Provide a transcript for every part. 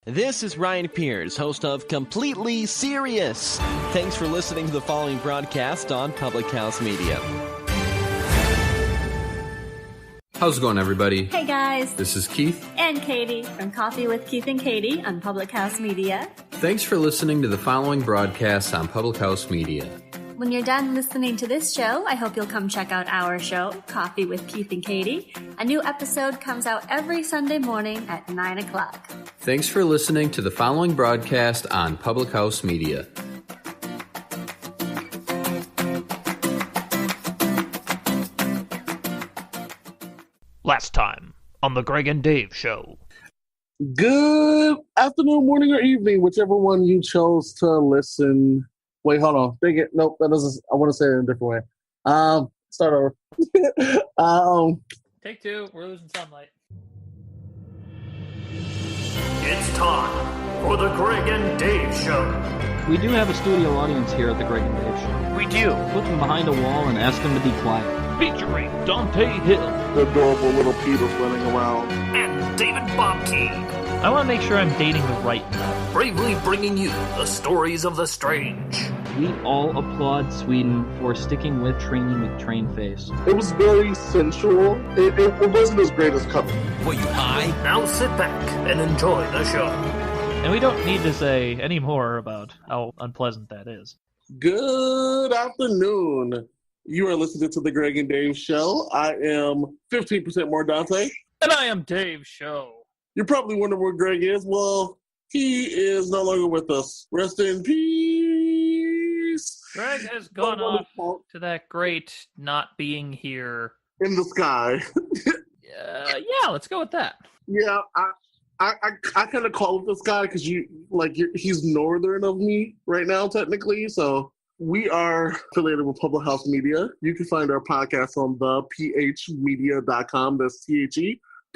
This is Ryan Pierce, host of Completely Serious. Thanks for listening to the following broadcast on Public House Media. How's it going, everybody? Hey, guys. This is Keith. And Katie from Coffee with Keith and Katie on Public House Media. Thanks for listening to the following broadcast on Public House Media. When you're done listening to this show, I hope you'll come check out our show, Coffee with Keith and Katie. A new episode comes out every Sunday morning at 9 o'clock. Thanks for listening to the following broadcast on Public House Media. Last time on the Greg and Dave Show. Good afternoon, morning, or evening, whichever one you chose to listen. Wait, hold on. Dang it. Nope, that doesn't. I want to say it in a different way. Start over. Take two. We're losing sunlight. It's time for the Greg and Dave Show. We do have a studio audience here at the Greg and Dave Show. We do. Put them behind a wall and ask them to be quiet. Featuring Dontae Hill. The adorable little Peter's running around. And David Bobkey. I want to make sure I'm dating the right one. Bravely bringing you the stories of the strange. We all applaud Sweden for sticking with Trainee McTrainface. It was very sensual. It wasn't as great as Cover. Were you high? Now sit back and enjoy the show. And we don't need to say any more about how unpleasant that is. Good afternoon. You are listening to the Greg and Dave Show. I am 15% more Dontae. And I am Dave Show. You're probably wondering where Greg is. Well, he is no longer with us. Rest in peace. Greg has gone off to that great not being here. In the sky. Yeah, let's go with that. Yeah, I kind of call it this guy because he's northern of me right now, technically. So we are affiliated with Public House Media. You can find our podcast on the phmedia.com. That's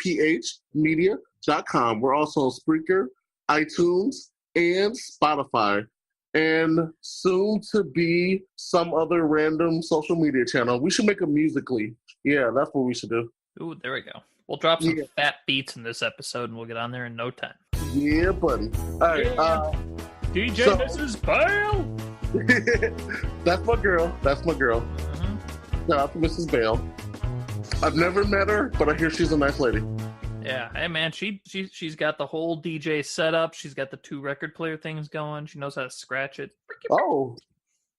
THEPHmedia.com. We're also on Spreaker, iTunes, and Spotify. And soon to be some other random social media channel. We should make a Musical.ly. Yeah, that's what we should do. Ooh, there we go. We'll drop some fat beats in this episode, and we'll get on there in no time. Yeah, buddy. All right. DJ Mrs. Bale. That's my girl. Mm-hmm. Shout out to Mrs. Bale. I've never met her, but I hear she's a nice lady. Yeah, hey man, she's got the whole DJ setup. She's got the 2 record player things going. She knows how to scratch it. Oh,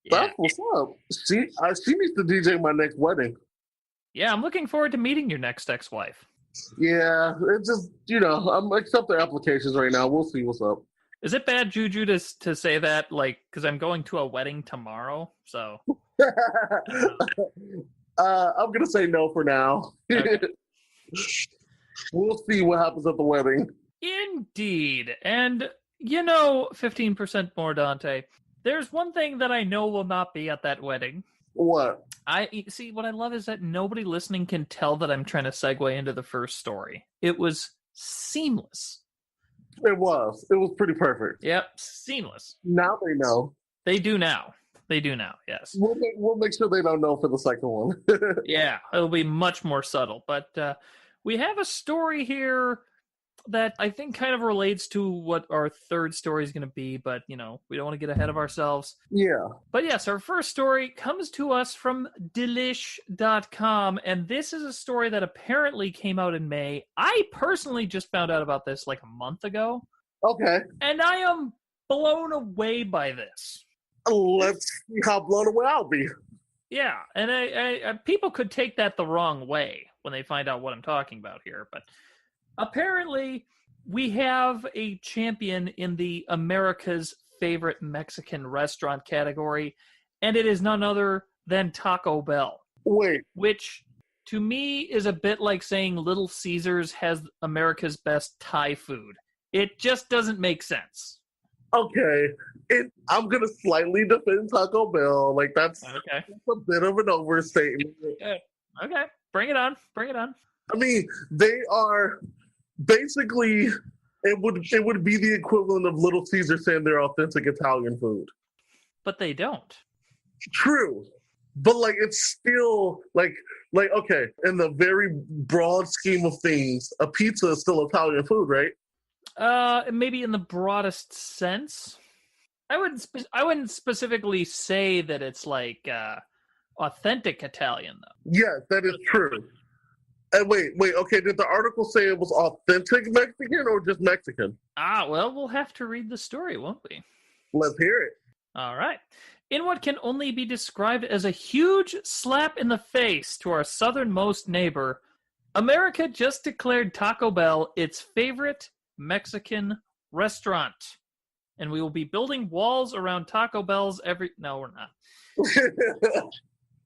yeah. That's what's up. She needs to DJ my next wedding. Yeah, I'm looking forward to meeting your next ex-wife. Yeah, it's just, I'm accepting applications right now. We'll see what's up. Is it bad juju to say that, because I'm going to a wedding tomorrow, so... I'm going to say no for now. Okay. We'll see what happens at the wedding. Indeed. And, 15% more, Dontae. There's one thing that I know will not be at that wedding. What? What I love is that nobody listening can tell that I'm trying to segue into the first story. It was seamless. It was. It was pretty perfect. Yep, seamless. Now they know. They do now, yes. We'll make sure they don't know for the second one. Yeah, it'll be much more subtle. But we have a story here that I think kind of relates to what our third story is going to be, but, we don't want to get ahead of ourselves. Yeah. But yes, our first story comes to us from Delish.com, and this is a story that apparently came out in May. I personally just found out about this like a month ago. Okay. And I am blown away by this. Let's see how blown away I'll be. Yeah, and I people could take that the wrong way when they find out what I'm talking about here, but apparently we have a champion in the America's Favorite Mexican Restaurant category, and it is none other than Taco Bell. Wait. Which, to me, is a bit like saying Little Caesars has America's best Thai food. It just doesn't make sense. Okay, I'm going to slightly defend Taco Bell. That's a bit of an overstatement. Okay, bring it on. I mean, they are basically, it would be the equivalent of Little Caesar saying they're authentic Italian food. But they don't. True. But it's still okay, in the very broad scheme of things, a pizza is still Italian food, right? Maybe in the broadest sense. I wouldn't specifically say that it's like authentic Italian, though. Yes, that is true. And wait, okay, did the article say it was authentic Mexican or just Mexican? Well, we'll have to read the story, won't we? Let's hear it. All right. In what can only be described as a huge slap in the face to our southernmost neighbor, America just declared Taco Bell its favorite Mexican restaurant. And we will be building walls around Taco Bell's No, we're not.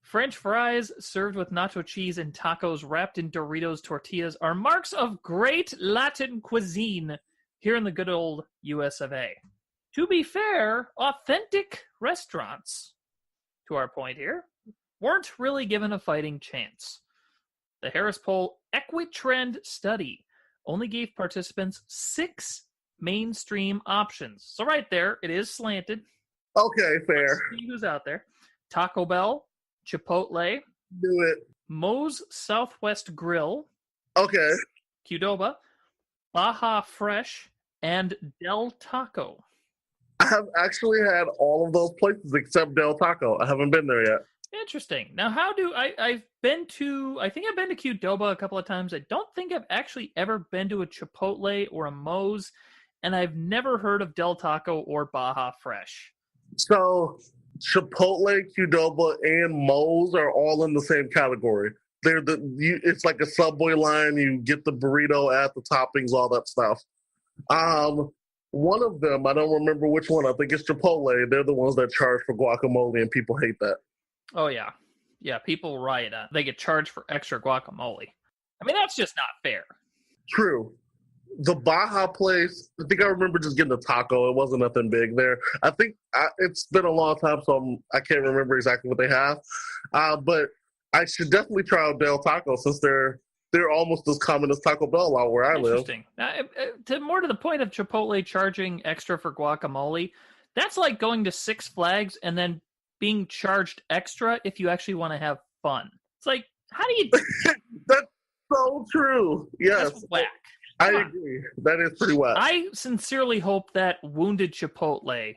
French fries served with nacho cheese and tacos wrapped in Doritos tortillas are marks of great Latin cuisine here in the good old US of A. To be fair, authentic restaurants, to our point here, weren't really given a fighting chance. The Harris Poll Equitrend study only gave participants 6 mainstream options. So right there, it is slanted. Okay, fair. Let's see who's out there. Taco Bell, Chipotle, Do it. Moe's Southwest Grill, Okay. Qdoba, Baja Fresh, and Del Taco. I have actually had all of those places except Del Taco. I haven't been there yet. Interesting. Now, I've been to Qdoba a couple of times. I don't think I've actually ever been to a Chipotle or a Moe's, and I've never heard of Del Taco or Baja Fresh. So Chipotle, Qdoba, and Moe's are all in the same category. It's like a Subway line. You get the burrito, add the toppings, all that stuff. One of them, I don't remember which one. I think it's Chipotle. They're the ones that charge for guacamole, and people hate that. Oh, yeah. Yeah, people riot on. They get charged for extra guacamole. I mean, that's just not fair. True. The Baja place, I think I remember just getting a taco. It wasn't nothing big there. I think it's been a long time, so I can't remember exactly what they have. But I should definitely try out Del Taco since they're almost as common as Taco Bell out where I live. Interesting. Now, to the point of Chipotle charging extra for guacamole, that's like going to Six Flags and then being charged extra if you actually want to have fun. It's like, how do you... That's so true. Yes. That's whack. I agree. That is pretty whack. I sincerely hope that wounded Chipotle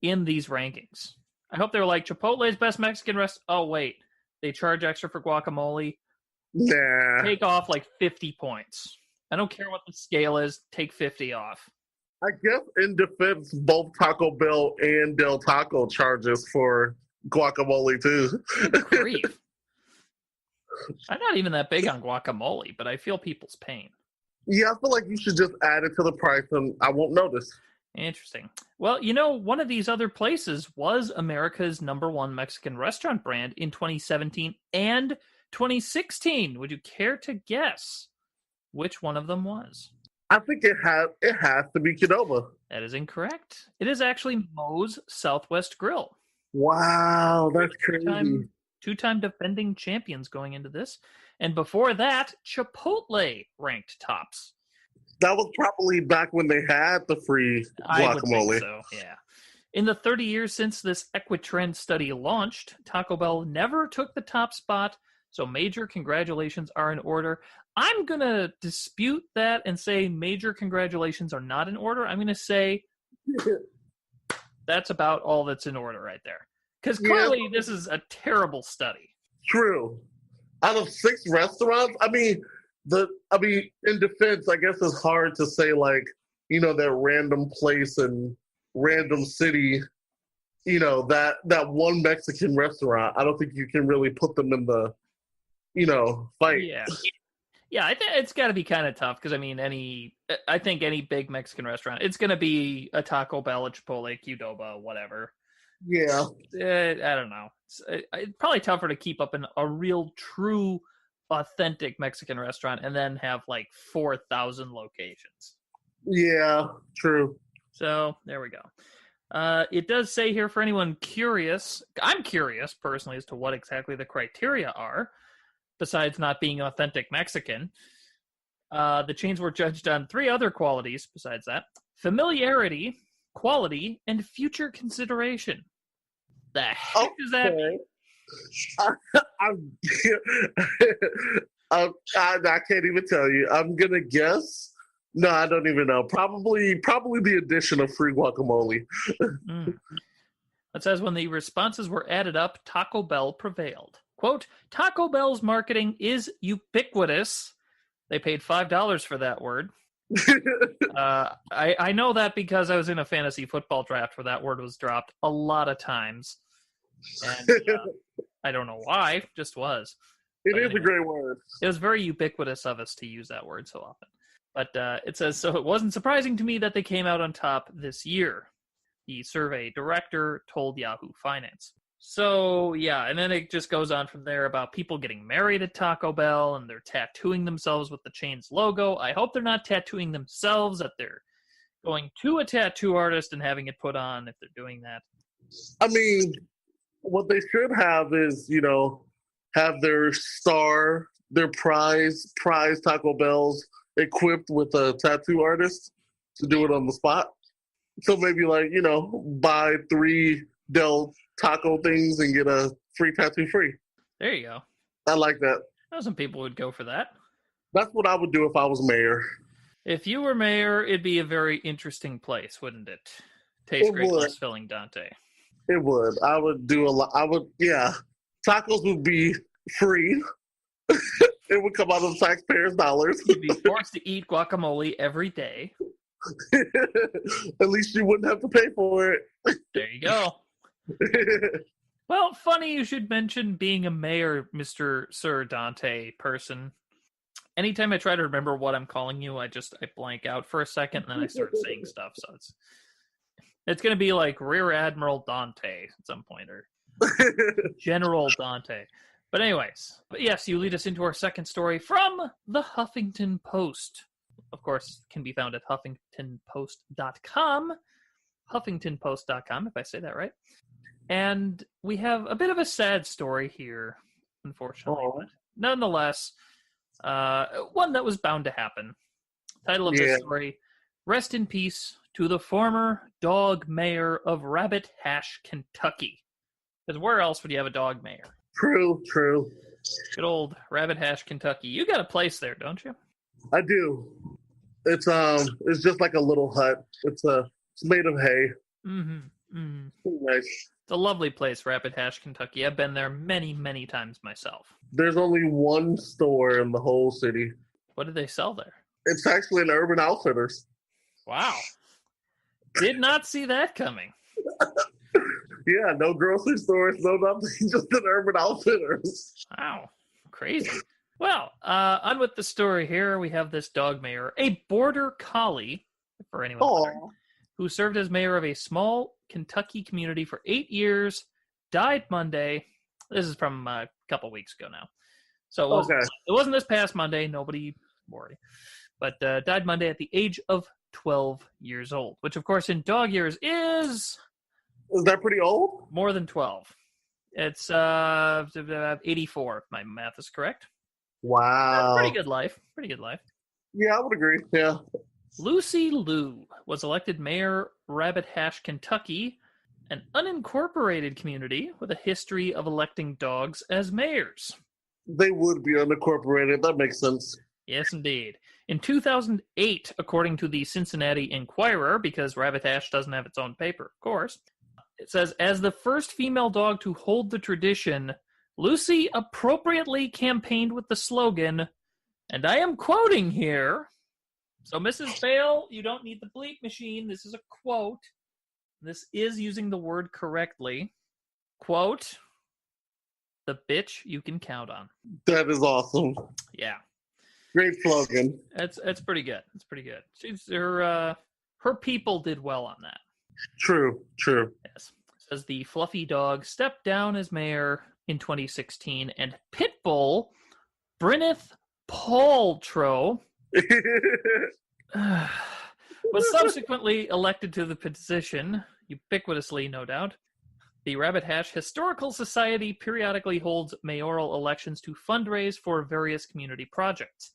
in these rankings. I hope they're like, Chipotle's best Mexican restaurant. Oh, wait. They charge extra for guacamole. Nah. Take off like 50 points. I don't care what the scale is. Take 50 off. I guess in defense, both Taco Bell and Del Taco charges for guacamole too. Grief. I'm not even that big on guacamole, but I feel people's pain. Yeah, I feel like you should just add it to the price and I won't notice. Interesting. Well, one of these other places was America's #1 Mexican restaurant brand in 2017 and 2016. Would you care to guess which one of them was? I think it has to be Qdoba. That is incorrect. It is actually Moe's Southwest Grill. Wow, that's crazy. Two-time defending champions going into this. And before that, Chipotle ranked tops. That was probably back when they had the free guacamole. I would think so, yeah. In the 30 years since this Equitrend study launched, Taco Bell never took the top spot, so major congratulations are in order. I'm going to dispute that and say major congratulations are not in order. I'm going to say that's about all that's in order right there. Because clearly this is a terrible study. True. Out of 6 restaurants, I mean, in defense, I guess it's hard to say that random place and random city, that one Mexican restaurant. I don't think you can really put them in the, fight. Yeah, I think it's got to be kind of tough because I think any big Mexican restaurant, it's going to be a Taco Bell, a Chipotle, Qdoba, whatever. Yeah. I don't know. It's probably tougher to keep up a real, true, authentic Mexican restaurant and then have 4,000 locations. Yeah, true. So there we go. It does say here for anyone curious, I'm curious personally as to what exactly the criteria are, besides not being authentic Mexican. The chains were judged on 3 other qualities besides that: familiarity, quality, and future consideration. The heck does that mean? I can't even tell you. I'm going to guess No, I don't even know. Probably the addition of free guacamole. It says when the responses were added up, Taco Bell prevailed. Quote, Taco Bell's marketing is ubiquitous. They paid $5 for that word. I know that because I was in a fantasy football draft where that word was dropped a lot of times. And I don't know why, just was. It is a great word. It was very ubiquitous of us to use that word so often. But it says, so it wasn't surprising to me that they came out on top this year. The survey director told Yahoo Finance. So, yeah, and then it just goes on from there about people getting married at Taco Bell and they're tattooing themselves with the chain's logo. I hope they're not tattooing themselves, that they're going to a tattoo artist and having it put on if they're doing that. I mean, what they should have is, have their star, their prize Taco Bells equipped with a tattoo artist to do it on the spot. So maybe buy 3 Del Taco things and get a free tattoo free. There you go. I like that. Some people would go for that. That's what I would do if I was mayor. If you were mayor, it'd be a very interesting place, wouldn't it? Tastes great, less filling, Dontae. It would. I would do a lot. Tacos would be free. It would come out of the taxpayers' dollars. You'd be forced to eat guacamole every day. At least you wouldn't have to pay for it. There you go. Well, funny you should mention being a mayor, Sir Dontae person. Anytime I try to remember what I'm calling you, I blank out for a second, and then I start saying stuff. So it's going to be like Rear Admiral Dontae at some point, or General Dontae. But anyways, yes, you lead us into our second story from the Huffington Post. Of course, can be found at huffingtonpost.com. huffingtonpost.com, if I say that right. And we have a bit of a sad story here, unfortunately. But nonetheless, one that was bound to happen. Title of this story, Rest in Peace to the former dog mayor of Rabbit Hash, Kentucky. Because where else would you have a dog mayor? True. Good old Rabbit Hash, Kentucky. You got a place there, don't you? I do. It's just like a little hut. It's made of hay. Mm-hmm. Nice. It's a lovely place, Rabbit Hash, Kentucky. I've been there many, many times myself. There's only one store in the whole city. What do they sell there? It's actually an Urban Outfitters. Wow. Did not see that coming. Yeah, no grocery stores, no nothing, just an Urban Outfitters. Wow. Crazy. Well, on with the story here. We have this dog mayor, a border collie, for anyone wondering, who served as mayor of a small Kentucky community for 8 years, died Monday. This is from a couple weeks ago now. So it wasn't this past Monday. Nobody worry. But died Monday at the age of 12 years old, which, of course, in dog years is... Is that pretty old? More than 12. It's 84, if my math is correct. Wow. Pretty good life. Yeah, I would agree. Yeah. Lucy Liu was elected mayor Rabbit Hash, Kentucky, an unincorporated community with a history of electing dogs as mayors. They would be unincorporated. That makes sense. Yes, indeed. In 2008, according to the Cincinnati Enquirer, because Rabbit Hash doesn't have its own paper, of course, it says, as the first female dog to hold the tradition, Lucy appropriately campaigned with the slogan, and I am quoting here, so Mrs. Bale, you don't need the bleep machine, this is a quote, this is using the word correctly, quote, the bitch you can count on. That is awesome. Yeah. Great slogan. It's pretty good. It's pretty good. She's her people did well on that. True. Yes. It says the fluffy dog stepped down as mayor in 2016, and Pitbull Bryneth Paltrow was subsequently elected to the position, ubiquitously, no doubt. The Rabbit Hash Historical Society periodically holds mayoral elections to fundraise for various community projects.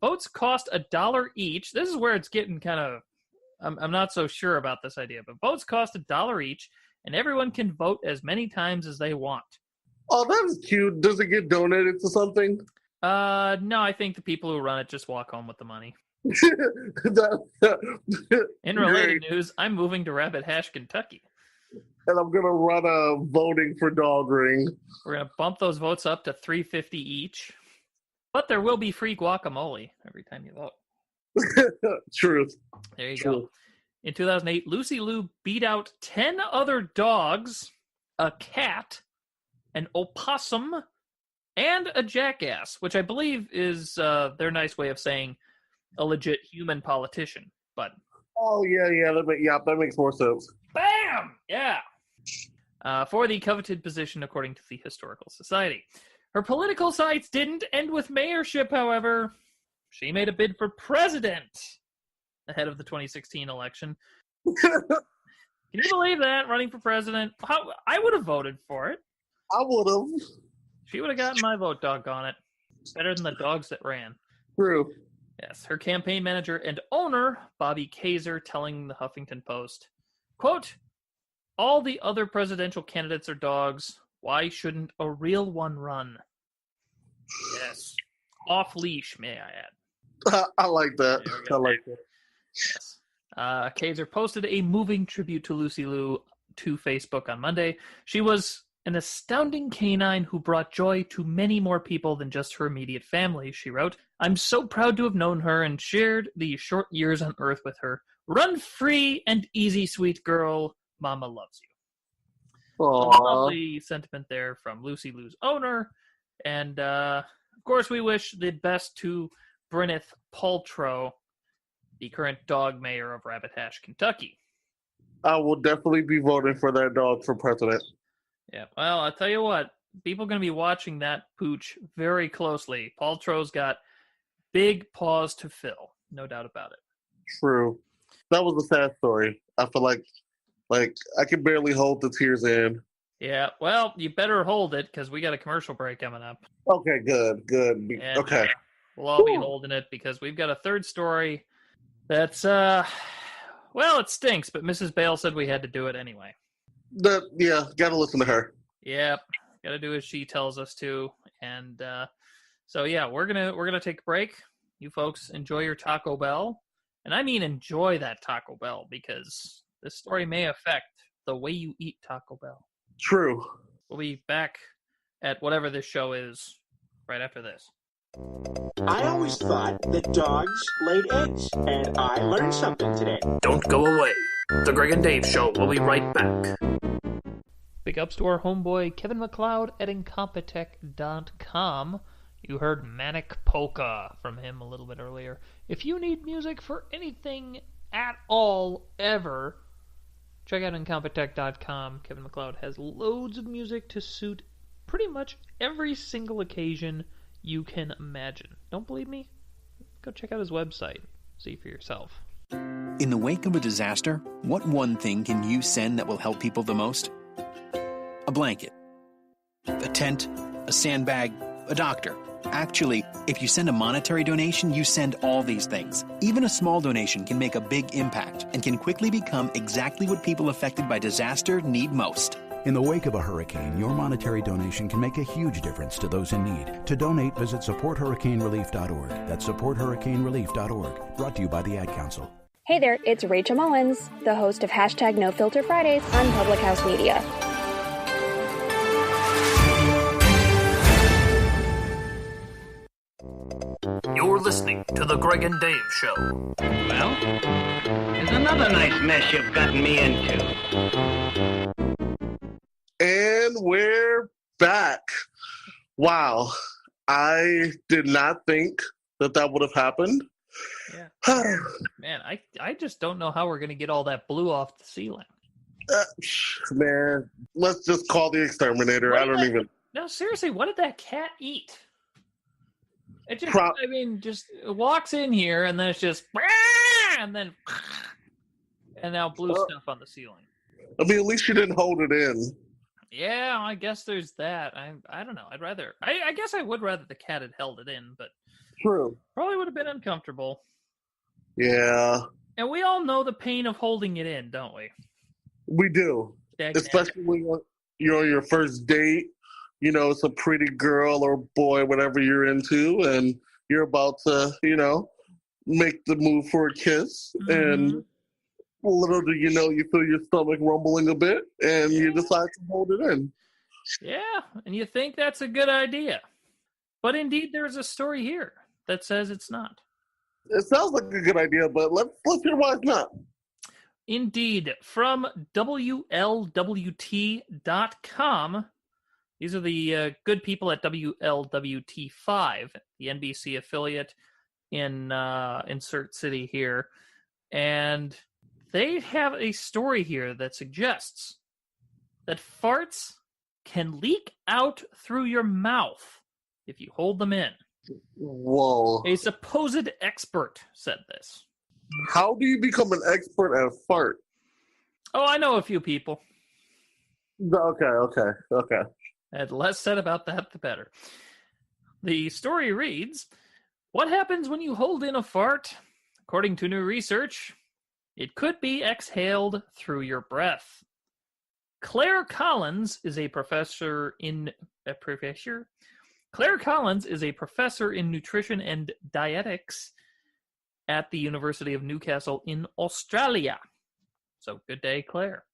Votes cost $1 each. This is where it's getting kind of... I'm not so sure about this idea, but votes cost $1 each, and everyone can vote as many times as they want. Oh, that's cute. Does it get donated to something? No, I think the people who run it just walk home with the money. In related news, I'm moving to Rabbit Hash, Kentucky. And I'm going to run a voting for dog ring. We're going to bump those votes up to $3.50 each. But there will be free guacamole every time you vote. Truth. There you go. In 2008, Lucy Liu beat out 10 other dogs, a cat, an opossum, and a jackass, which I believe is their nice way of saying a legit human politician. But oh, yeah, that makes more sense. Bam! Yeah. For the coveted position, according to the Historical Society. Her political sights didn't end with mayorship, however. She made a bid for president ahead of the 2016 election. Can you believe that? Running for president? I would have voted for it. I would have. She would have gotten my vote, doggone it. Better than the dogs that ran. True. Yes, her campaign manager and owner, Bobby Kaiser, telling the Huffington Post, quote, all the other presidential candidates are dogs. Why shouldn't a real one run? Yes. Off leash, may I add. I like that. I like that. Yes. Kaiser posted a moving tribute to Lucy Liu to Facebook on Monday. She was an astounding canine who brought joy to many more people than just her immediate family, she wrote. I'm so proud to have known her and shared the short years on Earth with her. Run free and easy, sweet girl. Mama loves you. A lovely sentiment there from Lucy Liu's owner. And, of course, we wish the best to Gwyneth Paltrow, the current dog mayor of Rabbit Hash, Kentucky. I will definitely be voting for that dog for president. Yeah, well, I'll tell you what. People are going to be watching that pooch very closely. Paltrow's got big paws to fill. No doubt about it. True. That was a sad story. I feel like I can barely hold the tears in. Yeah, well, you better hold it because we got a commercial break coming up. Okay, good. And, okay. We'll all be holding it because we've got a third story that's, well, it stinks, but Mrs. Bale said we had to do it anyway. Yeah, gotta listen to her. Yep, gotta do as she tells us to. And so, yeah, we're gonna take a break. You folks enjoy your Taco Bell. And I mean enjoy that Taco Bell because this story may affect the way you eat Taco Bell. True. We'll be back at whatever this show is right after this. I always thought that dogs laid eggs, and I learned something today. Don't go away. The Greg and Dave Show will be right back. Big ups to our homeboy Kevin MacLeod at Incompetech.com. You heard Manic Polka from him a little bit earlier. If you need music for anything at all, ever, check out Incompetech.com. Kevin MacLeod has loads of music to suit pretty much every single occasion you can imagine. Don't believe me? Go check out his website. See for yourself. In the wake of a disaster, what one thing can you send that will help people the most? A blanket, a tent, a sandbag, a doctor. Actually, if you send a monetary donation, you send all these things. Even a small donation can make a big impact and can quickly become exactly what people affected by disaster need most. In the wake of a hurricane, your monetary donation can make a huge difference to those in need. To donate, visit supporthurricanerelief.org. That's supporthurricanerelief.org. Brought to you by the Ad Council. Hey there, it's Rachel Mullins, the host of Hashtag No Filter Fridays on Public House Media. You're listening to The Greg and Dave Show. Well, there's another nice mess you've gotten me into. And we're back. Wow. I did not think that would have happened. Yeah. Man, I just don't know how we're going to get all that blue off the ceiling. Man, let's just call the exterminator. No, seriously, what did that cat eat? It just, just walks in here and then it's just, and now blue stuff on the ceiling. I mean, at least you didn't hold it in. Yeah, I guess there's that. I don't know. I guess I would rather the cat had held it in, but true. Probably would have been uncomfortable. Yeah. And we all know the pain of holding it in, don't we? We do. Especially when you're on your first date. You know, it's a pretty girl or boy, whatever you're into, and you're about to, make the move for a kiss, and little do you know, you feel your stomach rumbling a bit, and you decide to hold it in. Yeah, and you think that's a good idea. But indeed, there's a story here that says it's not. It sounds like a good idea, but let's hear why it's not. Indeed, from WLWT.com, these are the good people at WLWT5, the NBC affiliate in insert city here. And they have a story here that suggests that farts can leak out through your mouth if you hold them in. Whoa. A supposed expert said this. How do you become an expert at fart? Oh, I know a few people. Okay. And less said about that, the better. The story reads, what happens when you hold in a fart? According to new research, it could be exhaled through your breath. Claire Collins is a professor in nutrition and dietetics at the University of Newcastle in Australia. So good day, Claire.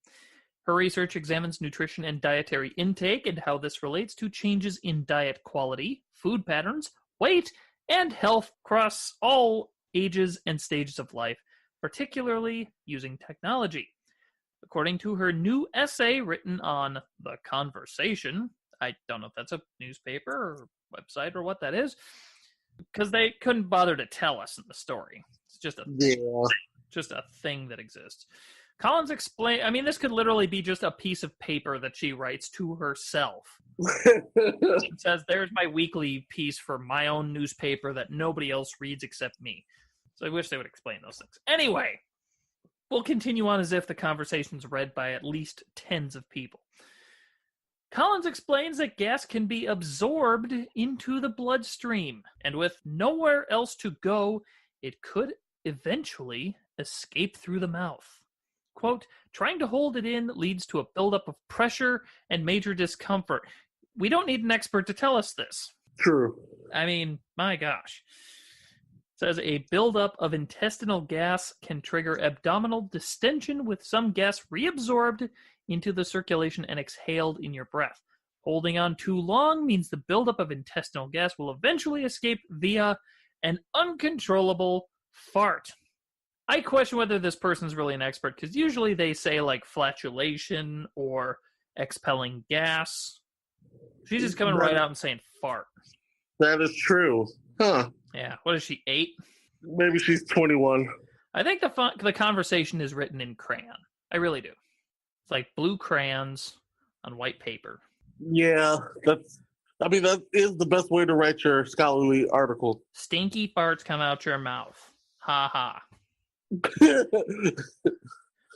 Her research examines nutrition and dietary intake and how this relates to changes in diet quality, food patterns, weight, and health across all ages and stages of life, particularly using technology. According to her new essay written on The Conversation, I don't know if that's a newspaper or website or what that is, because they couldn't bother to tell us in the story. It's just a thing that exists. Collins explained, I mean, this could literally be just a piece of paper that she writes to herself. It says, there's my weekly piece for my own newspaper that nobody else reads except me. So I wish they would explain those things. Anyway, we'll continue on as if the conversation's read by at least tens of people. Collins explains that gas can be absorbed into the bloodstream, and with nowhere else to go, it could eventually escape through the mouth. Quote, trying to hold it in leads to a buildup of pressure and major discomfort. We don't need an expert to tell us this. True. I mean, my gosh. It says a buildup of intestinal gas can trigger abdominal distension with some gas reabsorbed into the circulation and exhaled in your breath. Holding on too long means the buildup of intestinal gas will eventually escape via an uncontrollable fart. I question whether this person's really an expert, because usually they say like flatulation or expelling gas. She's just coming right out and saying fart. That is true. Huh. Yeah. What is she, 8? Maybe she's 21. I think the conversation is written in crayon. I really do. It's like blue crayons on white paper. Yeah, that is the best way to write your scholarly article. Stinky farts come out your mouth. Ha ha.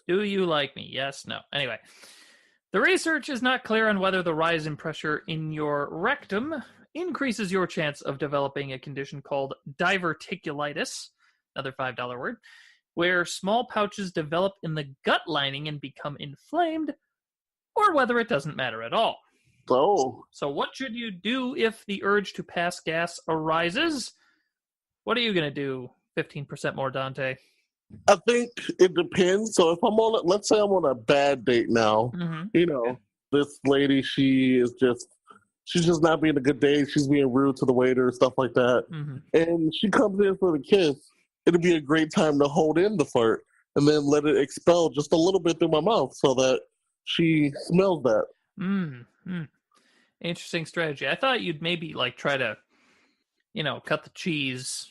Do you like me? Yes, no. Anyway, the research is not clear on whether the rise in pressure in your rectum increases your chance of developing a condition called diverticulitis, another $5 word, where small pouches develop in the gut lining and become inflamed, or whether it doesn't matter at all. Oh. So what should you do if the urge to pass gas arises? What are you going to do? 15% more, Dontae. I think it depends. So if let's say I'm on a bad date now, this lady, she's just not being a good date. She's being rude to the waiter, stuff like that. Mm-hmm. And she comes in for the kiss. It'd be a great time to hold in the fart and then let it expel just a little bit through my mouth so that she smells that. Interesting strategy. I thought you'd maybe like try to, cut the cheese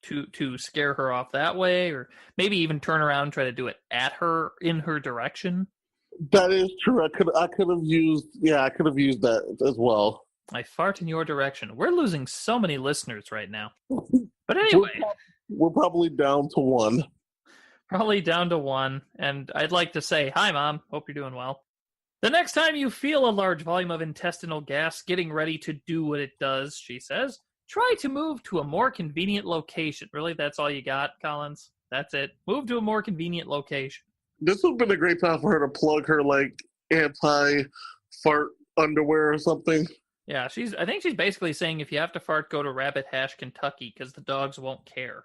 to scare her off that way, or maybe even turn around and try to do it at her in her direction. That is true. I could have used that as well. I fart in your direction. We're losing so many listeners right now. But anyway, we're probably down to one. Probably down to one. And I'd like to say, hi, Mom. Hope you're doing well. The next time you feel a large volume of intestinal gas getting ready to do what it does, she says, try to move to a more convenient location. Really, that's all you got, Collins? That's it. Move to a more convenient location. This would have been a great time for her to plug her, anti-fart underwear or something. Yeah, I think she's basically saying if you have to fart, go to Rabbit Hash, Kentucky, because the dogs won't care.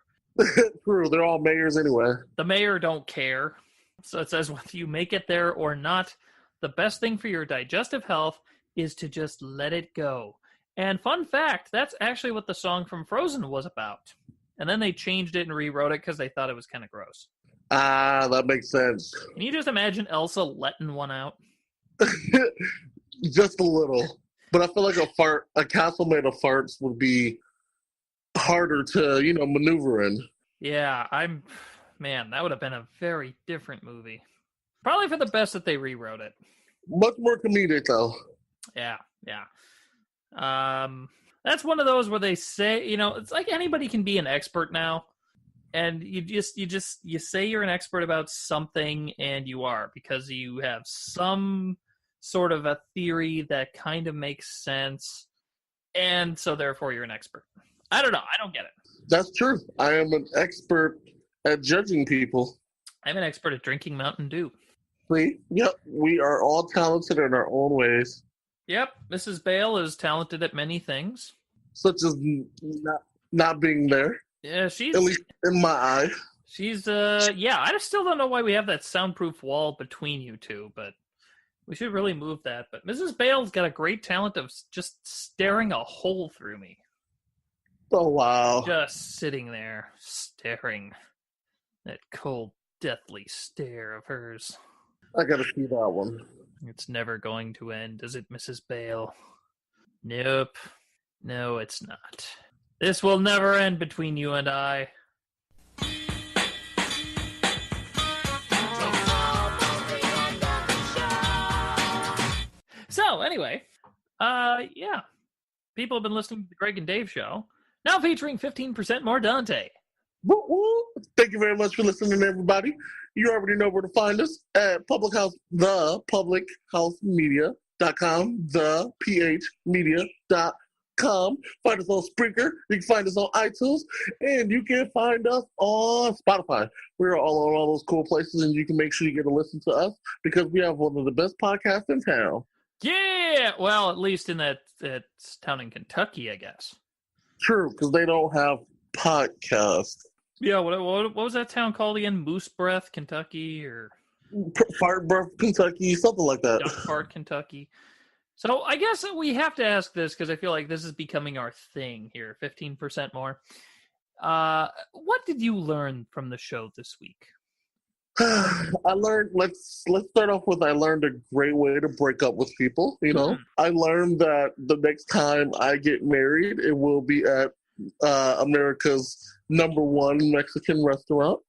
True, they're all mayors anyway. The mayor don't care. So it says whether you make it there or not, the best thing for your digestive health is to just let it go. And fun fact, that's actually what the song from Frozen was about. And then they changed it and rewrote it because they thought it was kind of gross. Ah, that makes sense. Can you just imagine Elsa letting one out? Just a little. But I feel like a castle made of farts would be harder to, maneuver in. Yeah, man, that would have been a very different movie. Probably for the best that they rewrote it. Much more comedic, though. Yeah. That's one of those where they say, it's like anybody can be an expert now. And you say you're an expert about something, and you are, because you have some sort of a theory that kind of makes sense. And so therefore you're an expert. I don't know. I don't get it. That's true. I am an expert at judging people. I'm an expert at drinking Mountain Dew. See? Yep. We are all talented in our own ways. Yep. Mrs. Bale is talented at many things. Such as not being there. Yeah, she's... At least in my eye. She's, I just still don't know why we have that soundproof wall between you two, but we should really move that. But Mrs. Bale's got a great talent of just staring a hole through me. Oh, wow. Just sitting there, staring. That cold, deathly stare of hers. I gotta see that one. It's never going to end, is it, Mrs. Bale? Nope. No, it's not. This will never end between you and I. So, anyway, people have been listening to the Greg and Dave show, now featuring 15% more Dontae. Woo woo. Thank you very much for listening, everybody. You already know where to find us at thepublichousemedia.com, thephmedia.com. Find us on Spreaker. You can find us on iTunes, and you can find us on Spotify. We're all on all those cool places, and you can make sure you get to listen to us because we have one of the best podcasts in town. Yeah, well, at least in that town in Kentucky, I guess. True, because they don't have podcasts. Yeah, what was that town called again? Moose Breath, Kentucky, or Fart Breath, Kentucky, something like that. Duck Fart, Kentucky. So I guess we have to ask this because I feel like this is becoming our thing here. 15% more. What did you learn from the show this week? I learned. Let's start off with. I learned a great way to break up with people. I learned that the next time I get married, it will be at America's #1 Mexican restaurant.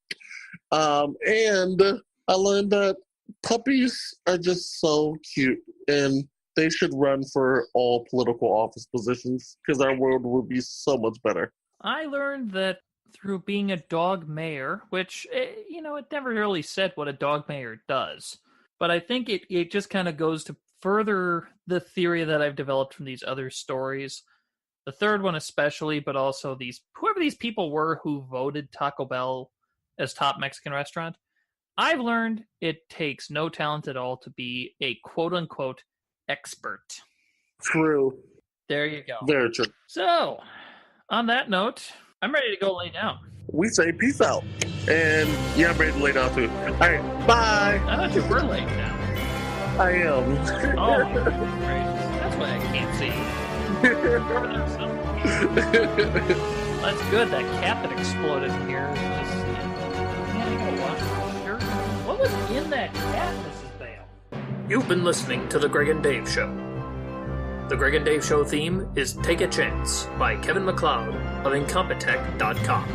And I learned that puppies are just so cute, and they should run for all political office positions because our world would be so much better. I learned that through being a dog mayor, which, it never really said what a dog mayor does. But I think it just kind of goes to further the theory that I've developed from these other stories. The third one especially, but also whoever these people were who voted Taco Bell as top Mexican restaurant. I've learned it takes no talent at all to be a quote-unquote expert. True. There you go. Very true. So, on that note, I'm ready to go lay down. We say peace out. And yeah, I'm ready to lay down too. All right, bye. I thought you were laying down. I am. Oh, my gracious. That's why I can't see. That's good. That cat that exploded in here is just, I gotta watch for sure. What was in that cat, Mrs. Bale? You've been listening to The Greg and Dave Show. The Greg and Dave Show theme is Take a Chance by Kevin MacLeod of Incompetech.com.